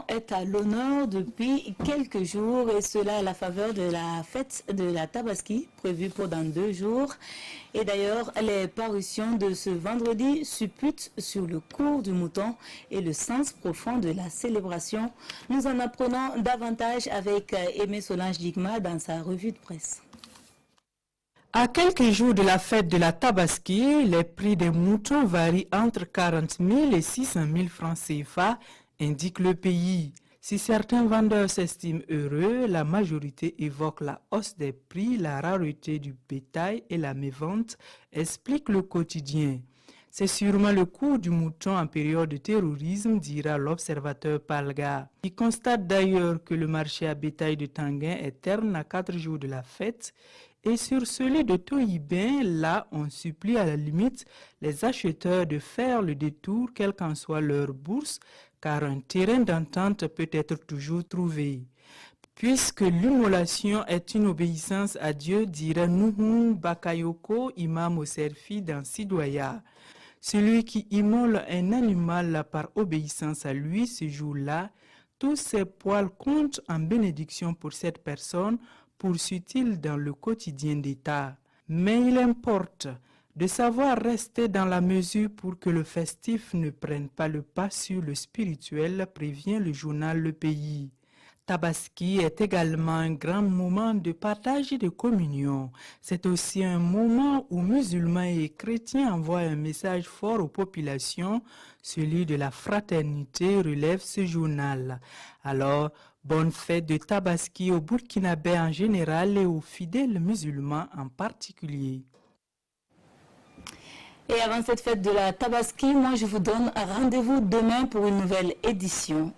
mouton est à l'honneur depuis quelques jours et cela à la faveur de la fête de la Tabaski prévue pour dans 2 jours. Et d'ailleurs, les parutions de ce vendredi supputent sur le cours du mouton et le sens profond de la célébration. Nous en apprenons davantage avec Aimé Solange Digma dans sa revue de presse. À quelques jours de la fête de la Tabaski, les prix des moutons varient entre 40 000 et 600 000 francs CFA, indique le pays. Si certains vendeurs s'estiment heureux, la majorité évoque la hausse des prix, la rareté du bétail et la mévente, explique le quotidien. C'est sûrement le cours du mouton en période de terrorisme, dira l'observateur Palga. Il constate d'ailleurs que le marché à bétail de Tanguin est terne à 4 jours de la fête. Et sur celui de Tohibin, là, on supplie à la limite les acheteurs de faire le détour, quelle qu'en soit leur bourse, car un terrain d'entente peut être toujours trouvé. Puisque l'immolation est une obéissance à Dieu, dirait Nuhun Bakayoko, imam au Serfi dans Sidoya. Celui qui immole un animal par obéissance à lui ce jour-là, tous ses poils comptent en bénédiction pour cette personne, poursuit-il dans le quotidien d'État. Mais il importe de savoir rester dans la mesure pour que le festif ne prenne pas le pas sur le spirituel, prévient le journal Le Pays. Tabaski est également un grand moment de partage et de communion. C'est aussi un moment où musulmans et chrétiens envoient un message fort aux populations, celui de la fraternité, relève ce journal. Alors, bonne fête de Tabaski aux Burkinabés en général et aux fidèles musulmans en particulier. Et avant cette fête de la Tabaski, moi je vous donne un rendez-vous demain pour une nouvelle édition.